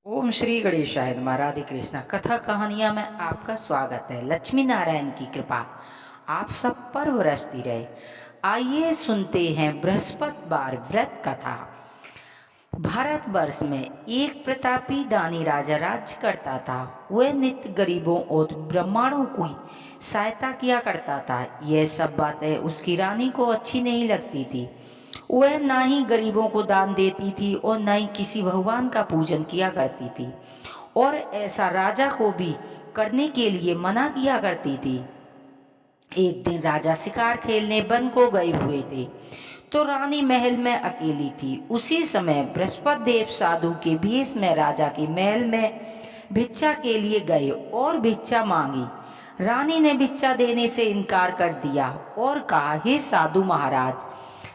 ओम श्री गणेशाय नमः। राधे कृष्णा कथा कहानियाँ में आपका स्वागत है। लक्ष्मी नारायण की कृपा आप सब पर बरसती रहे। आइए सुनते हैं बृहस्पतिवार व्रत कथा। भारतवर्ष में एक प्रतापी दानी राजा राज्य करता था। वह नित्य गरीबों और ब्राह्मणों की सहायता किया करता था। यह सब बातें उसकी रानी को अच्छी नहीं लगती थी। वह ना ही गरीबों को दान देती थी और न ही किसी भगवान का पूजन किया करती थी, और ऐसा राजा को भी करने के लिए मना किया करती थी। एक दिन राजा शिकार खेलने वन को गए हुए थे, तो रानी महल में अकेली थी। उसी समय बृहस्पति देव साधु के भेष में राजा के महल में भिक्षा के लिए गए और भिक्षा मांगी। रानी ने भिक्षा देने से इनकार कर दिया और कहा, हे साधु महाराज,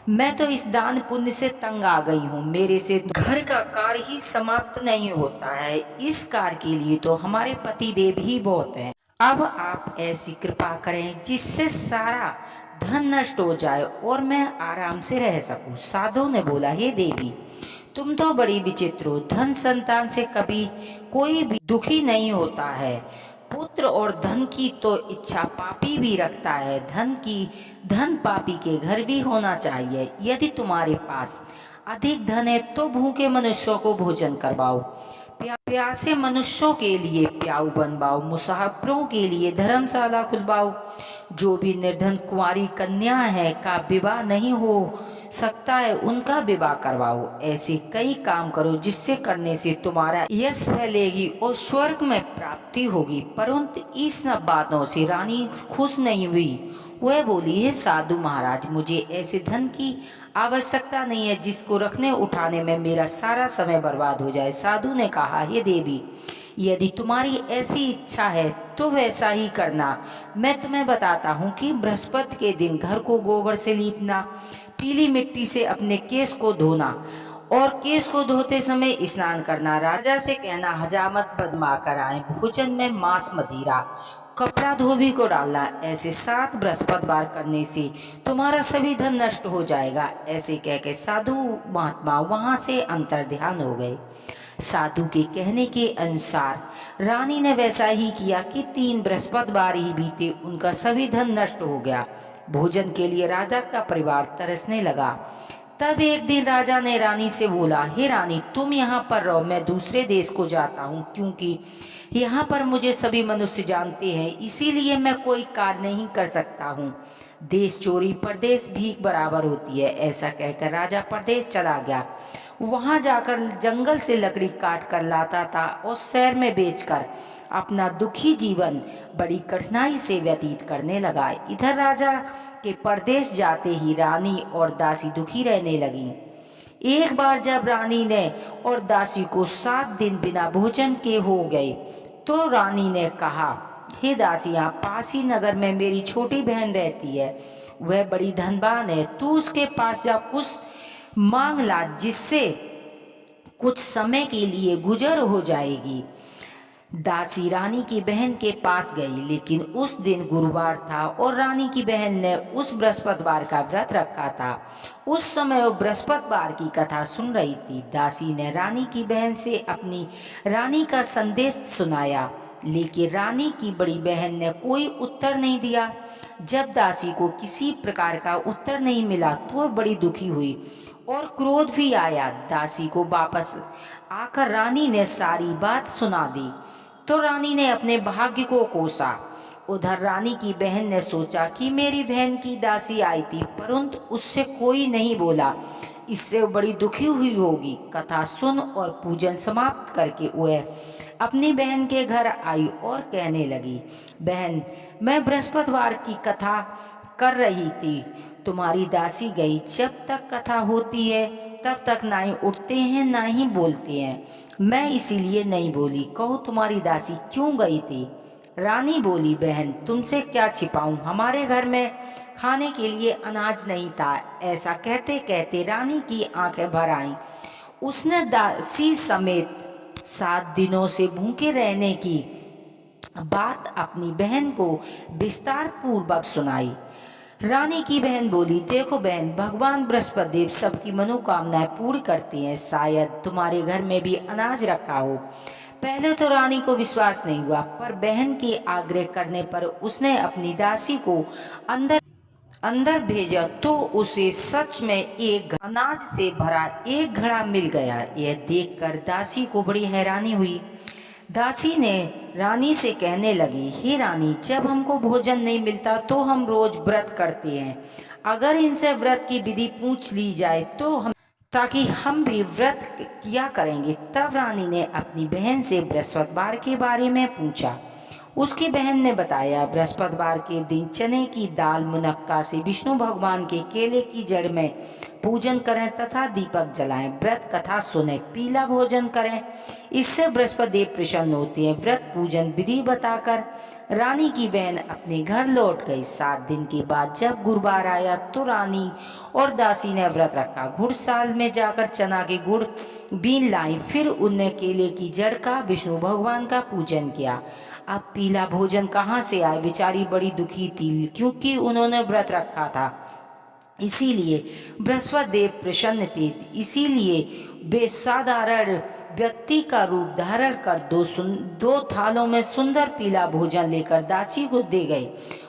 मैं तो इस दान पुण्य से तंग आ गई हूँ। मेरे से घर का कार्य ही समाप्त नहीं होता है। इस कार्य के लिए तो हमारे पति देव ही बहुत हैं। अब आप ऐसी कृपा करें जिससे सारा धन नष्ट हो जाए और मैं आराम से रह सकूं। साधु ने बोला, हे देवी, तुम तो बड़ी विचित्र हो। धन संतान से कभी कोई भी दुखी नहीं होता है। पुत्र और धन की तो इच्छा पापी भी रखता है। धन पापी के घर भी होना चाहिए। यदि तुम्हारे पास अधिक धन है तो भूखे मनुष्यों को भोजन करवाओ, प्यासे मनुष्यों के लिए प्याऊ बनवाओ, मुसाफिरों के लिए धर्मशाला खुलवाओ। जो भी निर्धन कुंवारी कन्या है का विवाह नहीं हो सकता है, उनका विवाह करवाओ। ऐसे कई काम करो जिससे करने से तुम्हारा यश फैलेगी और स्वर्ग में प्राप्ति होगी। परंतु इस सब बातों से रानी खुश नहीं हुई। वह बोली, हे साधु महाराज, मुझे ऐसे धन की आवश्यकता नहीं है जिसको रखने उठाने में मेरा सारा समय बर्बाद हो जाए। साधु ने कहा, हे देवी, यदि तुम्हारी ऐसी इच्छा है तो वैसा ही करना। मैं तुम्हें बताता हूँ कि बृहस्पति के दिन घर को गोबर से लीपना, पीली मिट्टी से अपने केश को धोना और केश को धोते समय स्नान करना, राजा से कहना हजामत बदमा कर आए, भोजन में मांस मदिरा, कपड़ा धोबी को डालना। ऐसे 7 बृहस्पतिवार करने से तुम्हारा सभी धन नष्ट हो जाएगा। ऐसे कह के साधु महात्मा वहां से अंतर ध्यान हो गए। साधु के कहने के अनुसार रानी ने वैसा ही किया कि 3 बृहस्पतिवार ही बीते, उनका सभी धन नष्ट हो गया। भोजन के लिए राजा का परिवार तरसने लगा। तब एक दिन राजा ने रानी से बोला, हे रानी, तुम यहाँ पर रहो, मैं दूसरे देश को जाता हूँ, क्योंकि यहाँ पर मुझे सभी मनुष्य जानते हैं, इसीलिए मैं कोई कार्य नहीं कर सकता हूँ। देश चोरी परदेश भीख बराबर होती है। ऐसा कहकर राजा परदेश चला गया। वहां जाकर जंगल से लकड़ी काट कर लाता था और शहर में बेचकर अपना दुखी जीवन बड़ी कठिनाई से व्यतीत करने लगा। इधर राजा के परदेश जाते ही रानी और दासी दुखी रहने लगी। एक बार जब रानी ने और दासी को 7 दिन बिना भोजन के हो गए, तो रानी ने कहा, हे दासी, यहाँ पास ही नगर में मेरी छोटी बहन रहती है। वह बड़ी धनवान है। तू उसके पास जा कुछ मांग ला, जिससे कुछ समय के लिए गुजर हो जाएगी। दासी रानी की बहन के पास गई, लेकिन उस दिन गुरुवार था और रानी की बहन ने उस बृहस्पतिवार का व्रत रखा था। उस समय वो बृहस्पतिवार की कथा सुन रही थी। दासी ने रानी की बहन से अपनी रानी का संदेश सुनाया, लेकिन रानी की बड़ी बहन ने कोई उत्तर नहीं दिया। जब दासी को किसी प्रकार का उत्तर नहीं मिला तो वह बड़ी दुखी हुई और क्रोध भी आया। दासी को वापस आकर रानी ने सारी बात सुना दी, तो रानी ने अपने भाग्य को कोसा। उधर रानी की बहन ने सोचा कि मेरी बहन की दासी आई थी, परंतु उससे कोई नहीं बोला, इससे वो बड़ी दुखी हुई होगी। कथा सुन और पूजन समाप्त करके वह अपनी बहन के घर आई और कहने लगी, बहन, मैं बृहस्पतिवार की कथा कर रही थी, तुम्हारी दासी गई। जब तक कथा होती है तब तक ना ही उठते हैं ना ही बोलते हैं। मैं इसीलिए नहीं बोली। कहो, तुम्हारी दासी क्यों गई थी? रानी बोली, बहन, तुमसे क्या छिपाऊं, हमारे घर में खाने के लिए अनाज नहीं था। ऐसा कहते कहते रानी की आंखें भर आईं। उसने दासी समेत 7 दिनों से भूखे रहने की बात अपनी बहन को विस्तार पूर्वक सुनाई। रानी की बहन बोली, देखो बहन, भगवान बृहस्पति देव सबकी मनोकामनाएं पूरी करते हैं। शायद तुम्हारे घर में भी अनाज रखा हो। पहले तो रानी को विश्वास नहीं हुआ, पर बहन के आग्रह करने पर उसने अपनी दासी को अंदर अंदर भेजा तो उसे सच में एक अनाज से भरा एक घड़ा मिल गया। यह देखकर दासी को बड़ी हैरानी हुई। दासी ने रानी से कहने लगी, हे रानी, जब हमको भोजन नहीं मिलता तो हम रोज व्रत करते हैं। अगर इनसे व्रत की विधि पूछ ली जाए तो हम ताकि हम भी व्रत किया करेंगे। तब रानी ने अपनी बहन से बृहस्पतिवार के बारे में पूछा। उसकी बहन ने बताया, बृहस्पतिवार के दिन चने की दाल मुनक्का से विष्णु भगवान के केले की जड़ में पूजन करें तथा दीपक जलाएं, व्रत कथा सुने, पीला भोजन करें, इससे बृहस्पति देव प्रसन्न होते हैं। व्रत पूजन विधि बताकर रानी की बहन अपने घर लौट गई। 7 दिन के बाद जब गुरुवार आया तो रानी और दासी ने व्रत रखा। घुड़साल में जाकर चना के गुड़ बीन लाई, फिर उनने केले की जड़ का विष्णु भगवान का पूजन किया। अब पीला भोजन कहाँ से आए? बेचारी बड़ी दुखी थी, क्योंकि उन्होंने व्रत रखा था। इसीलिए बृहस्पति देव प्रसन्न थे। इसीलिए बेसाधारण व्यक्ति का रूप धारण कर दो थालों में सुंदर पीला भोजन लेकर दासी को दे गए।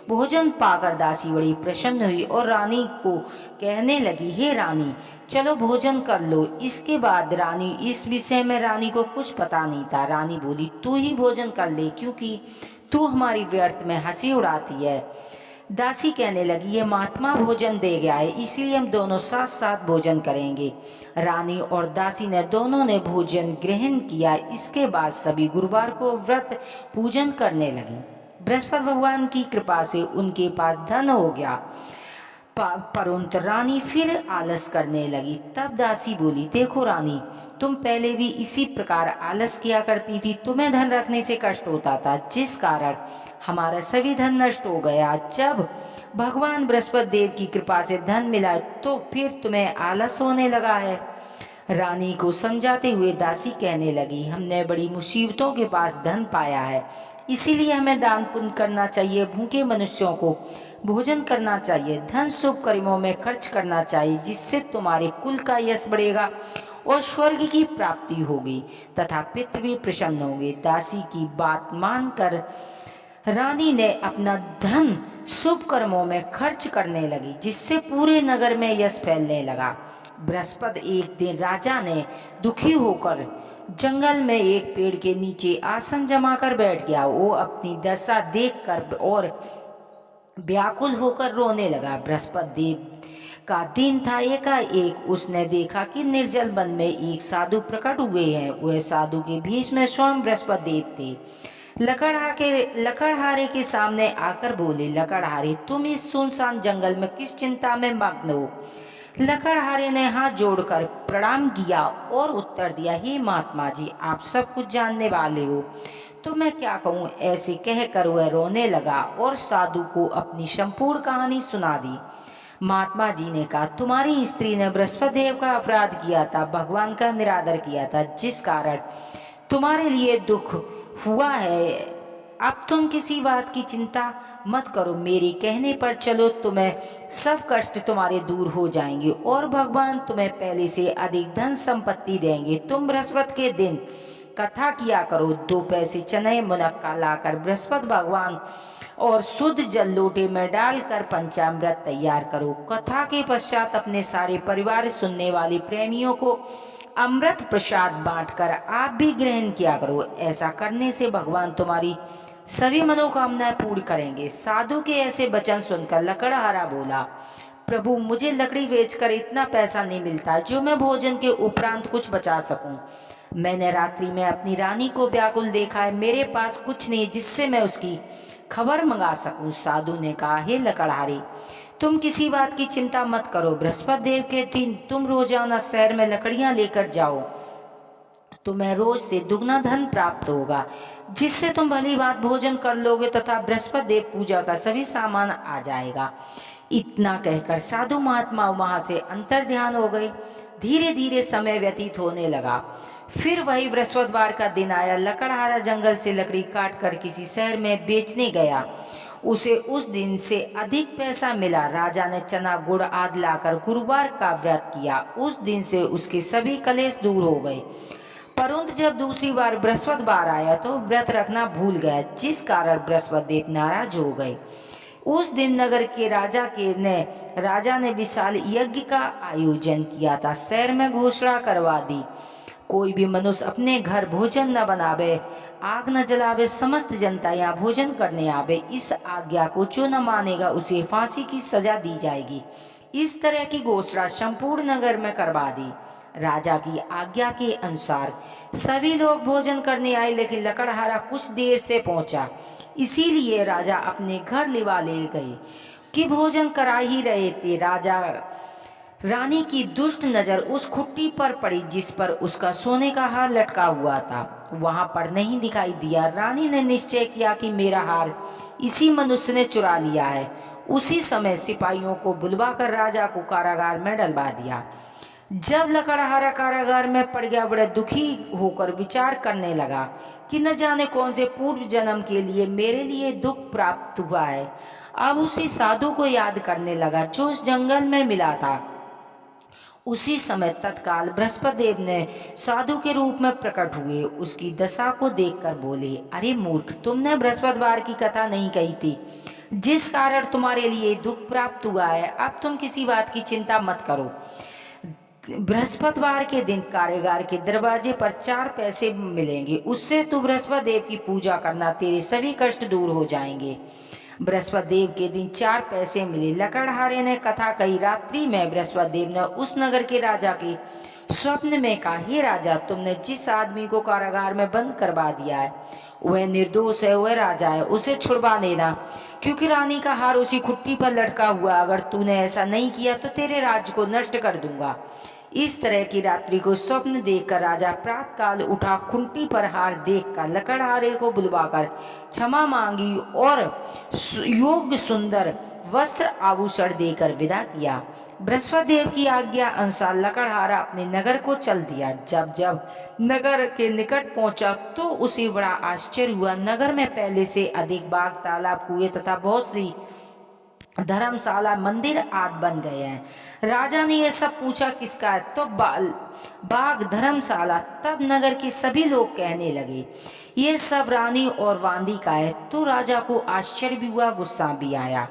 भोजन पाकर दासी बड़ी प्रसन्न हुई और रानी को कहने लगी, हे रानी, चलो भोजन कर लो। इसके बाद रानी इस विषय में रानी को कुछ पता नहीं था। रानी बोली, तू ही भोजन कर ले, क्योंकि तू हमारी व्यर्थ में हंसी उड़ाती है। दासी कहने लगी, ये महात्मा भोजन दे गया है, इसलिए हम दोनों साथ साथ भोजन करेंगे। रानी और दासी ने दोनों ने भोजन ग्रहण किया। इसके बाद सभी गुरुवार को व्रत पूजन करने लगे। बृहस्पति भगवान की कृपा से उनके पास धन हो गया, परंतु रानी फिर आलस करने लगी। तब दासी बोली, देखो रानी, तुम पहले भी इसी प्रकार आलस किया करती थी। तुम्हें धन रखने से कष्ट होता था, जिस कारण हमारा सभी धन नष्ट हो गया। जब भगवान बृहस्पति देव की कृपा से धन मिला तो फिर तुम्हें आलस होने लगा है। रानी को समझाते हुए दासी कहने लगी, हमने बड़ी मुसीबतों के पास धन पाया है, इसीलिए हमें दान पुण्य करना चाहिए, भूखे मनुष्यों को भोजन करना चाहिए, धन शुभ कर्मों में खर्च करना चाहिए, जिससे तुम्हारे कुल का यश बढ़ेगा और स्वर्ग की प्राप्ति होगी तथा पितृ भी प्रसन्न होंगे। दासी की बात मानकर रानी ने अपना धन शुभ कर्मों में खर्च करने लगी, जिससे पूरे नगर में यश फैलने लगा। बृहस्पति एक दिन राजा ने दुखी होकर जंगल में एक पेड़ के नीचे आसन जमा कर बैठ गया। वो अपनी दशा देखकर और व्याकुल होकर रोने लगा। बृहस्पति देव का दिन था। एकाएक उसने देखा कि निर्जल वन में एक साधु प्रकट हुए हैं। वह साधु के भेष में स्वयं बृहस्पति देव थे। लकड़हारे के सामने आकर बोले, लकड़हारे, तुम इस सुनसान जंगल में किस चिंता में मग्न हो? लकड़हारे ने हाथ जोड़कर प्रणाम किया और उत्तर दिया, हे महात्मा जी, आप सब कुछ जानने वाले हो, तो मैं क्या कहूँ। ऐसे कहकर वह रोने लगा और साधु को अपनी संपूर्ण कहानी सुना दी। महात्मा जी ने कहा, तुम्हारी स्त्री ने बृहस्पति देव का अपराध किया था, भगवान का निरादर किया था, जिस कारण तुम्हारे लिए दुख हुआ है। अब तुम किसी बात की चिंता मत करो, मेरे कहने पर चलो, तुम्हें सब कष्ट तुम्हारे दूर हो जाएंगे और भगवान तुम्हें पहले से अधिक धन संपत्ति देंगे। तुम बृहस्पति के दिन कथा किया करो, 2 पैसे चने मुनक्का लाकर बृहस्पति भगवान और शुद्ध जल लोटे में डालकर पंचामृत तैयार करो। कथा के पश्चात अपने सारे परिवार सुनने वाले प्रेमियों को अमृत प्रसाद बांटकर आप भी ग्रहण किया करो। ऐसा करने से भगवान तुम्हारी सभी मनोकामनाएं पूर्ण करेंगे। साधु के ऐसे वचन सुनकर लकड़हारा बोला, प्रभु, मुझे लकड़ी बेचकर इतना पैसा नहीं मिलता जो मैं भोजन के उपरांत कुछ बचा सकूं। मैंने रात्रि में अपनी रानी को व्याकुल देखा है, मेरे पास कुछ नहीं जिससे मैं उसकी खबर मंगा सकूं। साधु ने कहा, हे लकड़हारे, तुम किसी बात की चिंता मत करो। बृहस्पति देव के दिन तुम रोजाना शहर में लकड़ियां लेकर जाओ, तुम्हें रोज से दुगना धन प्राप्त होगा, जिससे तुम भली बात भोजन कर लोगे तथा बृहस्पति देव पूजा का सभी सामान आ जाएगा। इतना कहकर साधु महात्मा वहां से अंतर ध्यान हो गए। धीरे धीरे समय व्यतीत होने लगा। फिर वही बृहस्पतिवार का दिन आया। लकड़हारा जंगल से लकड़ी काट कर किसी शहर में बेचने गया। उसे उस दिन से अधिक पैसा मिला। राजा ने चना गुड़ आदि लाकर गुरुवार का व्रत किया। उस दिन से उसके सभी कलेश दूर हो गए। परंतु जब दूसरी बार बृहस्पतिवार आया तो व्रत रखना भूल गया, जिस कारण बृहस्पति देव नाराज हो गए। उस दिन नगर के राजा ने विशाल यज्ञ का आयोजन किया था। शहर में घोषणा करवा दी, कोई भी मनुष्य अपने घर भोजन न बनावे, आग न जलावे, समस्त जनता यहाँ भोजन करने आवे। इस आज्ञा को जो न मानेगा उसे फांसी की सजा दी जाएगी। इस तरह की घोषणा संपूर्ण नगर में करवा दी। राजा की आज्ञा के अनुसार सभी लोग भोजन करने आए, लेकिन लकड़हारा कुछ देर से पहुंचा। इसीलिए राजा अपने घर लिवा ले गए कि भोजन करा ही रहे थे। रानी की दुष्ट नजर उस खुट्टी पर पड़ी जिस पर उसका सोने का हार लटका हुआ था। वहां पर नहीं दिखाई दिया। रानी ने निश्चय किया कि मेरा हार इसी मनुष्य ने चुरा लिया है। उसी समय सिपाहियों को बुलवाकर राजा को कारागार में डलवा दिया। जब लकड़हारा कारागार में पड़ गया, बड़े दुखी होकर विचार करने लगा कि न जाने कौन से पूर्व जन्म के लिए मेरे लिए दुख प्राप्त हुआ है। अब उसी साधु को याद करने लगा जो उस जंगल में मिला था। उसी समय तत्काल बृहस्पति देव ने साधु के रूप में प्रकट हुए। उसकी दशा को देखकर बोले, अरे मूर्ख, तुमने बृहस्पतिवार की कथा नहीं कही थी, जिस कारण तुम्हारे लिए दुख प्राप्त हुआ है। अब तुम किसी बात की चिंता मत करो। बृहस्पतिवार के दिन कारागार के दरवाजे पर 4 पैसे मिलेंगे, उससे तू बृहस्पति देव की पूजा करना, तेरे सभी कष्ट दूर हो जाएंगे। बृहस्पति देव के दिन 4 पैसे मिले। लकड़हारे ने कथा कही। रात्रि में बृहस्पति देव ने उस नगर के राजा के स्वप्न में कहा, हे राजा, तुमने जिस आदमी को कारागार में बंद करवा दिया है वह निर्दोष है, वह राजा है, उसे छुड़वा लेना, क्योंकि रानी का हार उसी खुट्टी पर लटका हुआ। अगर तूने ऐसा नहीं किया तो तेरे राज्य को नष्ट कर दूंगा। इस तरह की रात्रि को स्वप्न देखकर राजा प्रातःकाल उठा, खुंटी पर हार देखकर लकड़हारे को बुलवाकर क्षमा मांगी और योग्य सुंदर वस्त्र आभूषण देकर विदा किया। बृहस्पति देव की आज्ञा अनुसार लकड़हारा अपने नगर को चल दिया। जब नगर के निकट पहुंचा तो उसे बड़ा आश्चर्य हुआ। नगर में पहले से अधिक बाग, तालाब, कुएं तथा बहुत सी धर्मशाला, मंदिर आदि बन गए हैं। राजा ने यह सब पूछा, किसका है? तो बाग, धर्मशाला। तब नगर के सभी लोग कहने लगे, ये सब रानी और वांदी का है। तो राजा को आश्चर्य भी हुआ, गुस्सा भी आया।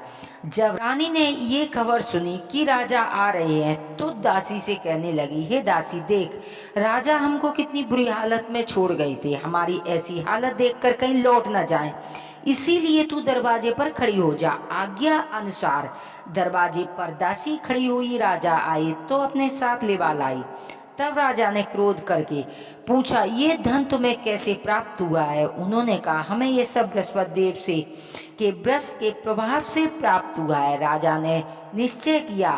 जब रानी ने ये खबर सुनी कि राजा आ रहे हैं तो दासी से कहने लगी, हे दासी, देख, राजा हमको कितनी बुरी हालत में छोड़ गए थे। हमारी ऐसी हालत देखकर कहीं लौट न जाएं, इसीलिए तू दरवाजे पर खड़ी हो जा। आज्ञा अनुसार दरवाजे पर दासी खड़ी हुई। राजा आए तो अपने साथ लेवा लाई। तब राजा ने क्रोध करके पूछा, ये धन तुम्हें कैसे प्राप्त हुआ है? उन्होंने कहा, हमें ये सब बृहस्पति देव से के व्रत के प्रभाव से प्राप्त हुआ है। राजा ने निश्चय किया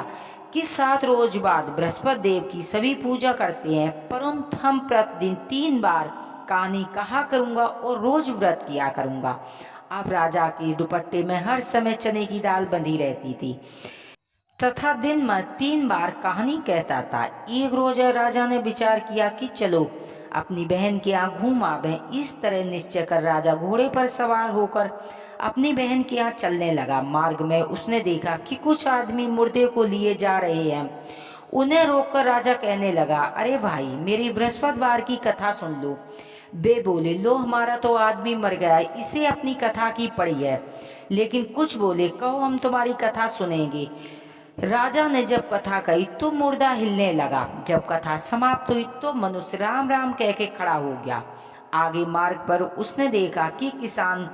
कि 7 रोज बाद बृहस्पति देव की सभी पूजा करते हैं, परंतु हम प्रतिदिन 3 बार कहानी कहा करूंगा और रोज व्रत किया करूंगा। अब राजा के दुपट्टे में हर समय चने की दाल बंधी रहती थी तथा दिन में 3 बार कहानी कहता था। एक रोज राजा ने विचार किया कि चलो अपनी बहन के यहाँ घूम आवे। इस तरह निश्चय कर राजा घोड़े पर सवार होकर अपनी बहन के यहाँ चलने लगा। मार्ग में उसने देखा कि कुछ आदमी मुर्दे को लिए जा रहे हैं। उन्हें रोककर राजा कहने लगा, अरे भाई, मेरी बृहस्पतिवार की कथा सुन लो। वे बोले, लो, हमारा तो आदमी मर गया, इसे अपनी कथा की पड़ी है। लेकिन कुछ बोले, कहो, हम तुम्हारी कथा सुनेंगे। राजा ने जब कथा कही तो मुर्दा हिलने लगा। जब कथा समाप्त हुई तो मनुष्य राम राम कह के खड़ा हो गया। आगे मार्ग पर उसने देखा कि किसान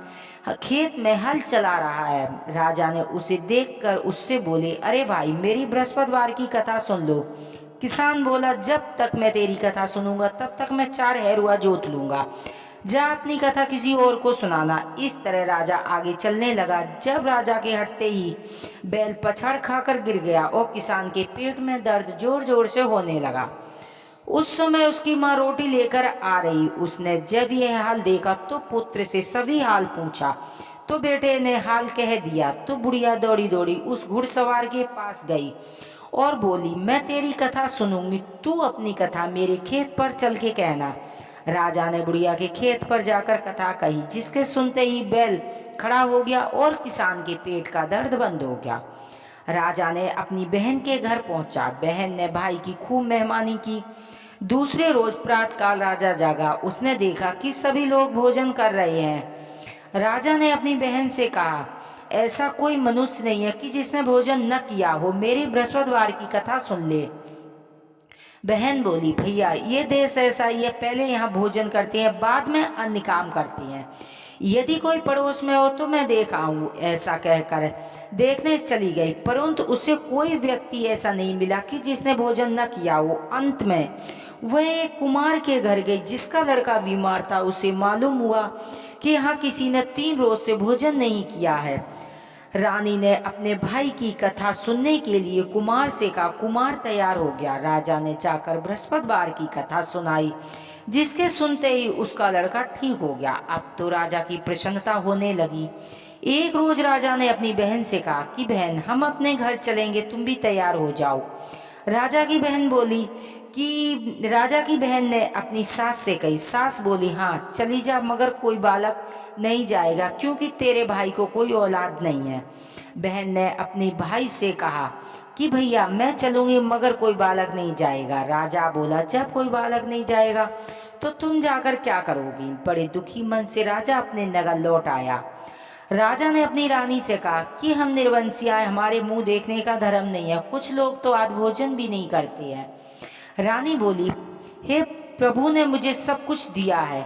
खेत में हल चला रहा है। राजा ने उसे देखकर उससे बोले, अरे भाई, मेरी बृहस्पतिवार की कथा सुन लो। किसान बोला, जब तक मैं तेरी कथा सुनूंगा तब तक मैं 4 हैरुआ जोत लूंगा। जा अपनी कथा किसी और को सुनाना। इस तरह राजा आगे चलने लगा। जब राजा के हटते ही बैल पछाड़ खाकर गिर गया और किसान के पेट में दर्द जोर जोर से होने लगा। उस समय उसकी माँ रोटी लेकर आ रही। उसने जब यह हाल देखा तो पुत्र से सभी हाल पूछा तो बेटे ने हाल कह दिया। तो बुढ़िया दौड़ी दौड़ी उस घुड़सवार के पास गई और बोली, मैं तेरी कथा सुनूंगी, तू अपनी कथा मेरे खेत पर चल के कहना। राजा ने बुढ़िया के खेत पर जाकर कथा कही, जिसके सुनते ही बैल खड़ा हो गया और किसान के पेट का दर्द बंद हो गया। राजा ने अपनी बहन के घर पहुंचा। बहन ने भाई की खूब मेहमानी की। दूसरे रोज प्रातःकाल राजा जागा। उसने देखा कि सभी लोग भोजन कर रहे हैं। राजा ने अपनी बहन से कहा, ऐसा कोई मनुष्य नहीं है कि जिसने भोजन न किया हो, मेरी बृहस्पतिवार की कथा सुन ले। बहन बोली, भैया ये देश ऐसा ही है, पहले यहाँ भोजन करते हैं, बाद में अन्य काम करते हैं। यदि कोई पड़ोस में हो तो मैं देख आऊँ। ऐसा कहकर देखने चली गई, परंतु उसे कोई व्यक्ति ऐसा नहीं मिला कि जिसने भोजन न किया हो। अंत में वह एक कुमार के घर गई, जिसका लड़का बीमार था। उसे मालूम हुआ कि यहाँ किसी ने 3 रोज से भोजन नहीं किया है। रानी ने अपने भाई की कथा सुनने के लिए कुमार से कहा। कुमार तैयार हो गया। राजा ने जाकर बृहस्पतिवार की कथा सुनाई, जिसके सुनते ही उसका लड़का ठीक हो गया। अब तो राजा की प्रसन्नता होने लगी। एक रोज राजा ने अपनी बहन से कहा कि बहन, हम अपने घर चलेंगे, तुम भी तैयार हो जाओ। राजा की बहन ने अपनी सास से कही। सास बोली, हाँ चली जा, मगर कोई बालक नहीं जाएगा, क्योंकि तेरे भाई को कोई औलाद नहीं है। बहन ने अपने भाई से कहा कि भैया मैं चलूंगी, मगर कोई बालक नहीं जाएगा। राजा बोला, जब कोई बालक नहीं जाएगा तो तुम जाकर क्या करोगी। बड़े दुखी मन से राजा अपने नगर लौट आया। राजा ने अपनी रानी से कहा कि हम निर्वंशी आए, हमारे मुंह देखने का धर्म नहीं है, कुछ लोग तो आज भोजन भी नहीं करते हैं। रानी बोली, हे प्रभु ने मुझे सब कुछ दिया है,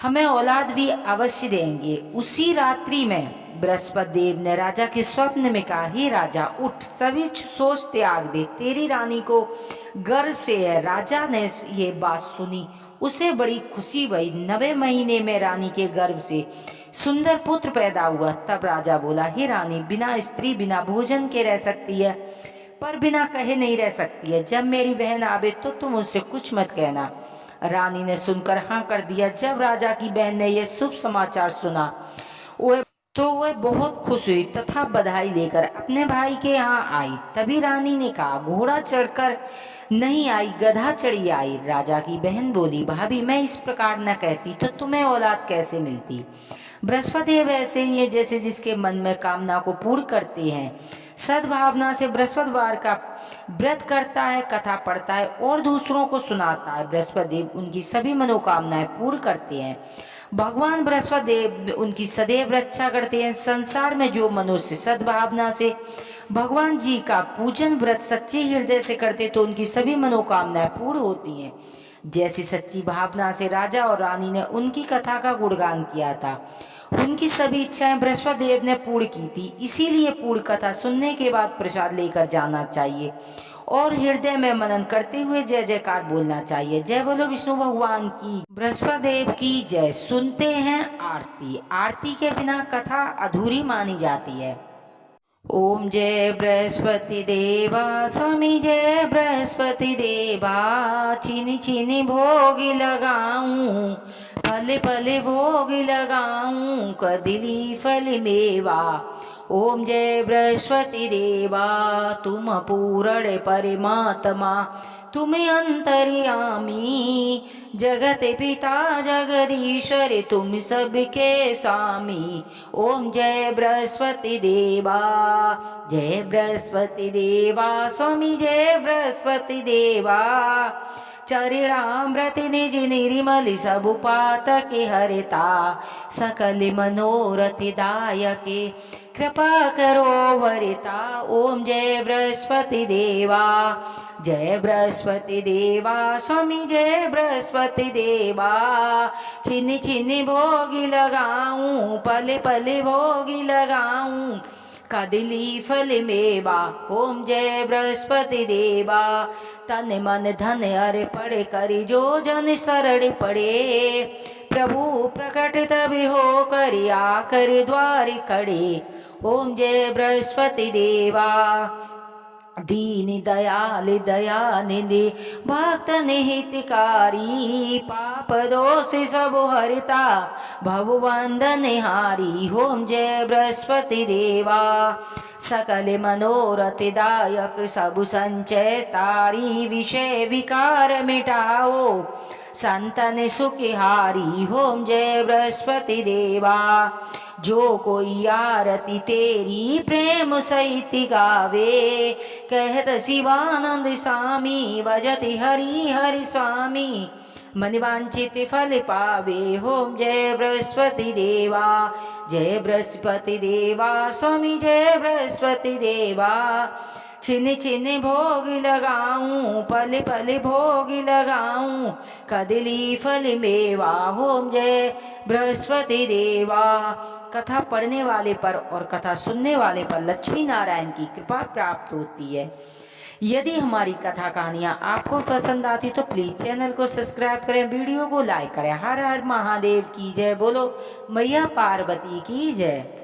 हमें औलाद भी अवश्य देंगे। उसी रात्रि में बृहस्पति देव ने राजा के स्वप्न में कहा, हे राजा उठ, सभी सोच त्याग दे, तेरी रानी को गर्भ से है। राजा ने ये बात सुनी, उसे बड़ी खुशी हुई। 9वें महीने में रानी के गर्भ से सुंदर पुत्र पैदा हुआ। तब राजा बोला, हे रानी, बिना स्त्री बिना भोजन के रह सकती है, पर बिना कहे नहीं रह सकती है। जब मेरी बहन आवे तो तुम उससे कुछ मत कहना। रानी ने सुनकर हाँ कर दिया। जब राजा की बहन ने यह शुभ समाचार सुना वह बहुत खुश हुई तथा बधाई लेकर अपने भाई के यहाँ आई। तभी रानी ने कहा, घोड़ा चढ़कर नहीं आई, गधा चढ़ी आई। राजा की बहन बोली, भाभी मैं इस प्रकार न कहती तो तुम्हें औलाद कैसे मिलती। बृहस्पति देव ऐसे ही है जैसे जिसके मन में कामना को पूर्ण करते हैं। सद्भावना से बृहस्पतिवार का व्रत करता है, कथा पढ़ता है और दूसरों को सुनाता है, बृहस्पति देव उनकी सभी मनोकामनाएं पूर्ण करते हैं। भगवान बृहस्पति देव उनकी सदैव रक्षा करते हैं। संसार में जो मनुष्य सद्भावना से भगवान जी का पूजन व्रत सच्चे हृदय से करते तो उनकी सभी मनोकामनाएं पूर्ण होती हैं। जैसी सच्ची भावना से राजा और रानी ने उनकी कथा का गुणगान किया था, उनकी सभी इच्छाएं बृहस्पति देव ने पूर्ण की थी। इसीलिए पूर्ण कथा सुनने के बाद प्रसाद लेकर जाना चाहिए और हृदय में मनन करते हुए जय जयकार बोलना चाहिए। जय बोलो विष्णु भगवान की, बृहस्पति देव की जय। सुनते हैं आरती। आरती के बिना कथा अधूरी मानी जाती है। ओम जय बृहस्पति देवा स्वामी, जय बृहस्पति देवा। चीनी चीनी भोग लगाऊं, फल फल भोग लगाऊं, कदली फल मेवा। ओम जय बृहस्पति देवा, तुम पूर्ण परमात्मा, तुम अंतर्यामी, जगत पिता जगदीश्वर, तुम सबके स्वामी। ओम जय बृहस्पति देवा, जय बृहस्पति देवा स्वामी, जय बृहस्पति देवा। चरणामृत निज निर्मल सब पातके हरिता, सकल मनोरथ दायके, कृपा करो वरिता। ओम जय बृहस्पति देवा, जय बृहस्पति देवा स्वामी, जय बृहस्पति देवा। छिन छिन भोग लगाऊं, पल पल भोग लगाऊं, कदली फल मेवा। ओम जय बृहस्पति देवा, तन मन धन अर्पण करि जो जन शरण पड़े, प्रभु प्रकट तभी हो कर आकर द्वार खड़े। ओम जय बृहस्पति देवा, दीन दयाल दयानिधि, भक्त हितकारी, पाप दोष सब हरिता, भवबंधन हारी। ओम जय बृहस्पति देवा, सकल मनोरथ दायक, सब संचय तारी, विषय विकार मिटाओ, संतन सुखिहारी होम जय बृहस्पति देवा। जो कोई आरती तेरी प्रेम सहित गावे, कहत शिवानंद स्वामी भजति हरि हरि स्वामी। मन वांछित फल पावे होम जय बृहस्पति देवा। जय बृहस्पति देवा स्वामी जय बृहस्पति देवा। छिन छिन भोग लगाऊं पल पल भोग लगाऊं, कदली फल मेवा होम जय बृहस्पति देवा। कथा पढ़ने वाले पर और कथा सुनने वाले पर लक्ष्मी नारायण की कृपा प्राप्त होती है। यदि हमारी कथा कहानियाँ आपको पसंद आती तो प्लीज़ चैनल को सब्सक्राइब करें, वीडियो को लाइक करें। हर हर महादेव की जय। बोलो मैया पार्वती की जय।